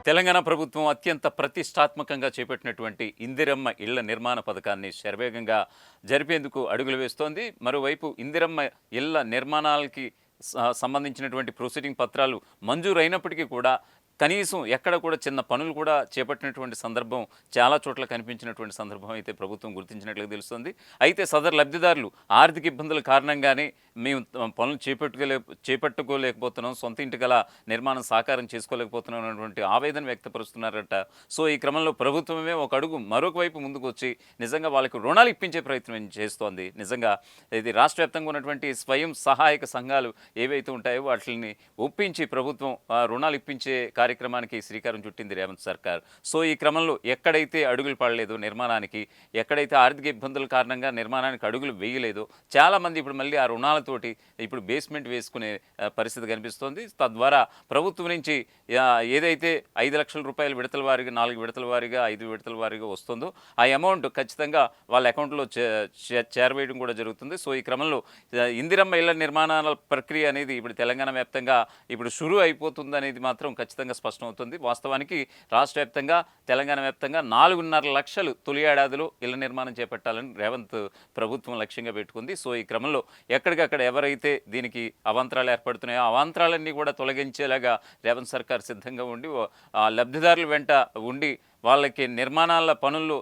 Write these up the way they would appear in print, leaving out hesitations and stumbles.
తెలంగాణ ప్రభుత్వం అత్యంత ప్రతిష్టాత్మకంగా చేపట్టినటువంటి ఇందిరమ్మ ఇళ్ల నిర్మాణ పథకాన్ని శరవేగంగా జరిపేందుకు అడుగులు వేస్తోంది. మరోవైపు ఇందిరమ్మ ఇళ్ల నిర్మాణాలకి సంబంధించినటువంటి ప్రొసీడింగ్ పత్రాలు మంజూరైనప్పటికీ కూడా కనీసం ఎక్కడ కూడా చిన్న పనులు కూడా చేపట్టినటువంటి సందర్భం చాలా చోట్ల కనిపించినటువంటి సందర్భం అయితే ప్రభుత్వం గుర్తించినట్లుగా తెలుస్తుంది. అయితే సదరు లబ్ధిదారులు ఆర్థిక ఇబ్బందుల కారణంగానే మేము పనులు చేపట్టుకోలేకపోతున్నాం, సొంత ఇంటి గల నిర్మాణం సాకారం చేసుకోలేకపోతున్నాం అన్నటువంటి ఆవేదన వ్యక్తపరుస్తున్నారట. సో ఈ క్రమంలో ప్రభుత్వమే ఒక అడుగు మరొక వైపు ముందుకు వచ్చి నిజంగా వాళ్ళకి రుణాలు ఇప్పించే ప్రయత్నం చేస్తోంది. నిజంగా ఇది రాష్ట్ర వ్యాప్తంగా ఉన్నటువంటి స్వయం సహాయక సంఘాలు ఏవైతే ఉంటాయో వాటిని ఒప్పించి ప్రభుత్వం రుణాలు ఇప్పించే కార్యక్రమానికి శ్రీకారం చుట్టింది రేవంత్ సర్కార్. సో ఈ క్రమంలో ఎక్కడైతే అడుగులు పడలేదో నిర్మాణానికి, ఎక్కడైతే ఆర్థిక ఇబ్బందుల కారణంగా నిర్మాణానికి అడుగులు వేయలేదో చాలామంది ఇప్పుడు మళ్ళీ ఆ రుణాలతోటి ఇప్పుడు బేస్మెంట్ వేసుకునే పరిస్థితి కనిపిస్తోంది. తద్వారా ప్రభుత్వం నుంచి ఏదైతే 5 లక్షల రూపాయలు విడతల వారీగా, 4 విడతల వారీగా, 5 విడతల వారీగా వస్తుందో ఆ అమౌంట్ ఖచ్చితంగా వాళ్ళ అకౌంట్లో చేరవేయడం కూడా జరుగుతుంది. సో ఈ క్రమంలో ఇందిరమ్మ ఇళ్ల నిర్మాణాల ప్రక్రియ అనేది ఇప్పుడు తెలంగాణ వ్యాప్తంగా ఇప్పుడు షురూ అయిపోతుంది అనేది మాత్రం ఖచ్చితంగా స్పష్టమవుతుంది. వాస్తవానికి రాష్ట్ర వ్యాప్తంగా, తెలంగాణ వ్యాప్తంగా 4.5 లక్షలు తొలి ఏడాదిలో ఇళ్ల నిర్మాణం చేపట్టాలని రేవంత్ ప్రభుత్వం లక్ష్యంగా పెట్టుకుంది. సో ఈ క్రమంలో ఎక్కడికక్కడ ఎవరైతే దీనికి అవాంతరాలు ఏర్పడుతున్నాయో అవాంతరాలన్నీ కూడా తొలగించేలాగా రేవంత్ సర్కార్ సిద్ధంగా ఉండి లబ్ధిదారుల వెంట ఉండి వాళ్ళకి నిర్మాణాల పనుల్లో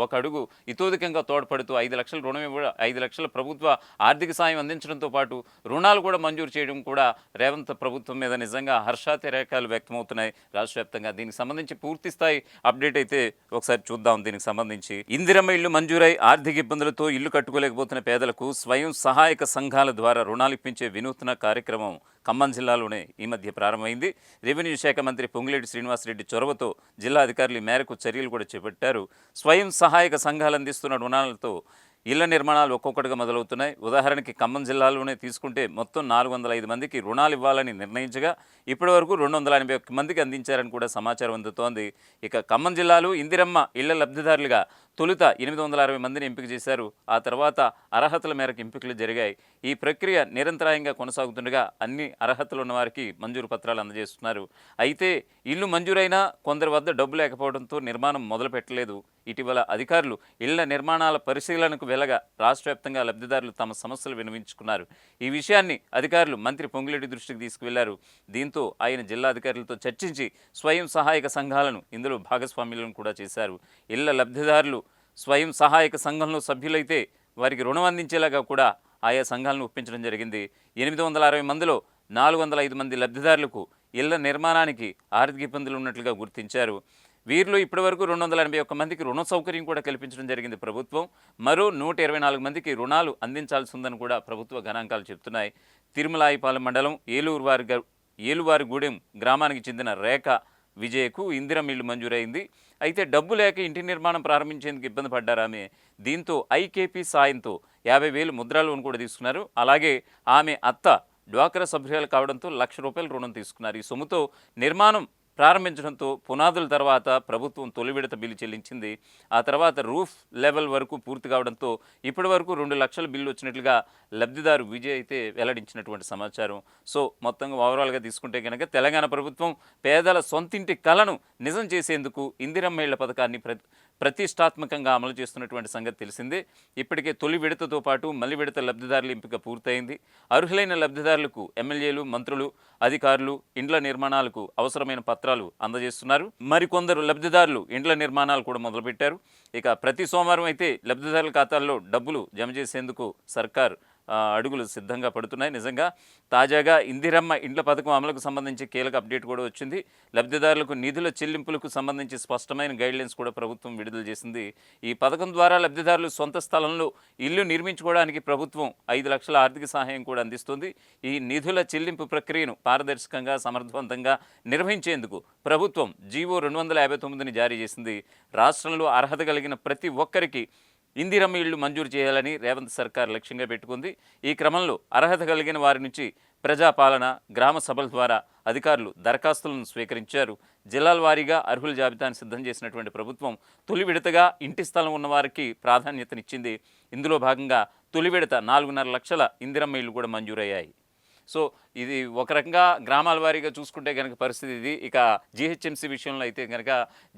ఒక అడుగు ఇతోధికంగా తోడ్పడుతూ 5 లక్షల రుణం 5 లక్షల ప్రభుత్వ ఆర్థిక సాయం అందించడంతో పాటు రుణాలు కూడా మంజూరు చేయడం కూడా రేవంత్ ప్రభుత్వం మీద నిజంగా హర్షాతిరేకాలు వ్యక్తమవుతున్నాయి రాష్ట్ర వ్యాప్తంగా. దీనికి సంబంధించి పూర్తి స్థాయి అప్డేట్ అయితే ఒకసారి చూద్దాం. దీనికి సంబంధించి ఇందిరమ్మ ఇల్లు మంజూరై ఆర్థిక ఇబ్బందులతో ఇల్లు కట్టుకోలేకపోతున్న పేదలకు స్వయం సహాయక సంఘాల ద్వారా రుణాలు ఇప్పించే వినూత్న కార్యక్రమం ఖమ్మం జిల్లాలోనే ఈ మధ్య ప్రారంభమైంది. రెవెన్యూ శాఖ మంత్రి పొంగులేటి శ్రీనివాసరెడ్డి చొరవతో జిల్లా అధికారులు ఈ మేరకు చర్యలు కూడా చేపట్టారు. స్వయం సహాయక సంఘాలు అందిస్తున్న రుణాలతో ఇళ్ల నిర్మాణాలు ఒక్కొక్కటిగా మొదలవుతున్నాయి. ఉదాహరణకి ఖమ్మం జిల్లాలోనే తీసుకుంటే మొత్తం 405 మందికి రుణాలు ఇవ్వాలని నిర్ణయించగా ఇప్పటి వరకు 281 మందికి అందించారని కూడా సమాచారం అందుతోంది. ఇక ఖమ్మం జిల్లాలో ఇందిరమ్మ ఇళ్ల లబ్ధిదారులుగా తొలుత 860 మందిని ఎంపిక చేశారు. ఆ తర్వాత అర్హతల మేరకు ఎంపికలు జరిగాయి. ఈ ప్రక్రియ నిరంతరాయంగా కొనసాగుతుండగా అన్ని అర్హతలు ఉన్న వారికి మంజూరు పత్రాలు అందజేస్తున్నారు. అయితే ఇల్లు మంజూరైనా కొందరి వద్ద డబ్బు లేకపోవడంతో నిర్మాణం మొదలు పెట్టలేదు. ఇటీవల అధికారులు ఇళ్ల నిర్మాణాల పరిశీలనకు వెళ్ళగా రాష్ట్ర వ్యాప్తంగా లబ్ధిదారులు తమ సమస్యలు విన్నవించుకున్నారు. ఈ విషయాన్ని అధికారులు మంత్రి పొంగులేటి దృష్టికి తీసుకువెళ్లారు. దీంతో ఆయన జిల్లా అధికారులతో చర్చించి స్వయం సహాయక సంఘాలను ఇందులో భాగస్వామ్యులను కూడా చేశారు. ఇళ్ల లబ్ధిదారులు స్వయం సహాయక సంఘంలో సభ్యులైతే వారికి రుణం అందించేలాగా కూడా ఆయా సంఘాలను ఒప్పించడం జరిగింది. 860 మందిలో 405 మంది లబ్ధిదారులకు ఇళ్ల నిర్మాణానికి ఆర్థిక ఇబ్బందులు ఉన్నట్లుగా గుర్తించారు. వీరిలో ఇప్పటివరకు 281 మందికి రుణ సౌకర్యం కూడా కల్పించడం జరిగింది ప్రభుత్వం. మరో 124 మందికి రుణాలు అందించాల్సి ఉందని కూడా ప్రభుత్వ గణాంకాలు చెబుతున్నాయి. తిరుమలాయిపాలెం మండలం ఏలువారిగూడెం గ్రామానికి చెందిన రేఖ విజయకు ఇందిరమ్మ ఇల్లు మంజూరైంది. అయితే డబ్బు లేక ఇంటి నిర్మాణం ప్రారంభించేందుకు ఇబ్బంది పడ్డారామె. దీంతో ఐకేపీ సాయంతో 50,000 ముద్రా లోన్ కూడా తీసుకున్నారు. అలాగే ఆమె అత్త డ్వాక్రా సభ్యురాలు కావడంతో ₹1,00,000 రుణం తీసుకున్నారు. ఈ సొమ్ముతో నిర్మాణం ప్రారంభించడంతో పునాదుల తర్వాత ప్రభుత్వం తొలి విడత బిల్లు చెల్లించింది. ఆ తర్వాత రూఫ్ లెవెల్ వరకు పూర్తి కావడంతో ఇప్పటి వరకు 2 లక్షల బిల్లు వచ్చినట్లుగా లబ్ధిదారు విజయ్ అయితే వెల్లడించినటువంటి సమాచారం. సో మొత్తంగా ఓవరాల్గా తీసుకుంటే కనుక తెలంగాణ ప్రభుత్వం పేదల సొంతింటి కలను నిజం చేసేందుకు ఇందిరమ్మ ఇళ్ల పథకాన్ని ప్రతిష్టాత్మకంగా అమలు చేస్తున్నటువంటి సంగతి తెలిసిందే. ఇప్పటికే తొలి విడతతో పాటు మలి విడత లబ్ధిదారుల ఎంపిక పూర్తయింది. అర్హులైన లబ్ధిదారులకు ఎమ్మెల్యేలు, మంత్రులు, అధికారులు ఇండ్ల నిర్మాణాలకు అవసరమైన పత్రాలు అందజేస్తున్నారు. మరికొందరు లబ్ధిదారులు ఇండ్ల నిర్మాణాలు కూడా మొదలుపెట్టారు. ఇక ప్రతి సోమవారం అయితే లబ్ధిదారుల ఖాతాల్లో డబ్బులు జమ చేసేందుకు సర్కార్ అడుగులు సిద్ధంగా పడుతున్నాయి. నిజంగా తాజాగా ఇందిరమ్మ ఇండ్ల పథకం అమలుకు సంబంధించి కీలక అప్డేట్ కూడా వచ్చింది. లబ్ధిదారులకు నిధుల చెల్లింపులకు సంబంధించి స్పష్టమైన గైడ్లైన్స్ కూడా ప్రభుత్వం విడుదల చేసింది. ఈ పథకం ద్వారా లబ్ధిదారులు సొంత స్థలంలో ఇల్లు నిర్మించుకోవడానికి ప్రభుత్వం 5 లక్షల ఆర్థిక సహాయం కూడా అందిస్తుంది. ఈ నిధుల చెల్లింపు ప్రక్రియను పారదర్శకంగా, సమర్థవంతంగా నిర్వహించేందుకు ప్రభుత్వం జీవో 259ని జారీ చేసింది. రాష్ట్రంలో అర్హత కలిగిన ప్రతి ఒక్కరికి ఇందిరమ్మ ఇళ్లు మంజూరు చేయాలని రేవంత్ సర్కార్ లక్ష్యంగా పెట్టుకుంది. ఈ క్రమంలో అర్హత కలిగిన వారి నుంచి ప్రజాపాలన, గ్రామ సభల ద్వారా అధికారులు దరఖాస్తులను స్వీకరించారు. జిల్లాల వారీగా అర్హుల జాబితాను సిద్ధం చేసినటువంటి ప్రభుత్వం తొలి విడతగా ఇంటి స్థలం ఉన్నవారికి ప్రాధాన్యతనిచ్చింది. ఇందులో భాగంగా తొలి విడత 4.5 లక్షల ఇందిరమ్మ ఇళ్లు కూడా మంజూరయ్యాయి. సో ఇది ఒక రకంగా గ్రామాల వారీగా చూసుకుంటే కనుక పరిస్థితి ఇది. ఇక జీహెచ్ఎంసీ విషయంలో అయితే కనుక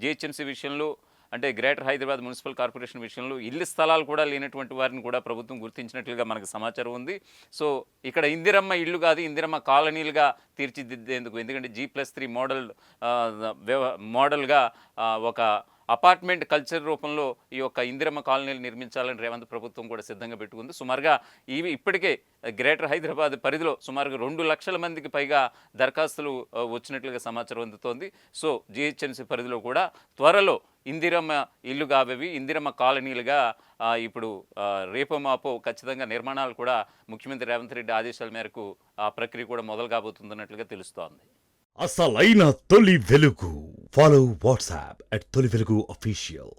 జీహెచ్ఎంసీ విషయంలో అంటే గ్రేటర్ హైదరాబాద్ మున్సిపల్ కార్పొరేషన్ విషయంలో ఇల్లు స్థలాలు కూడా లేనటువంటి వారిని కూడా ప్రభుత్వం గుర్తించినట్లుగా మనకు సమాచారం ఉంది. సో ఇక్కడ ఇందిరమ్మ ఇల్లు కాదు, ఇందిరమ్మ కాలనీలుగా తీర్చిదిద్దేందుకు, ఎందుకంటే G+3 మోడల్గా ఒక అపార్ట్మెంట్ కల్చర్ రూపంలో ఈ యొక్క ఇందిరమ్మ కాలనీలు నిర్మించాలని రేవంత్ ప్రభుత్వం కూడా సిద్ధంగా పెట్టుకుంది. సుమారుగా ఇప్పటికే గ్రేటర్ హైదరాబాద్ పరిధిలో సుమారుగా 2 లక్షల మందికి పైగా దరఖాస్తులు వచ్చినట్లుగా సమాచారం అందుతోంది. సో జీహెచ్ఎంసీ పరిధిలో కూడా త్వరలో ఇందిరమ్మ ఇల్లు కావేవి ఇందిరమ్మ కాలనీలుగా ఇప్పుడు రేపో మాపో ఖచ్చితంగా నిర్మాణాలు కూడా ముఖ్యమంత్రి రేవంత్ రెడ్డి ఆదేశాల మేరకు ఆ ప్రక్రియ కూడా మొదలు కాబోతుందన్నట్లుగా తెలుస్తోంది. అసలైన తొలి వెలుగు. ఫాలో వాట్సాప్ @తొలి వెలుగు official.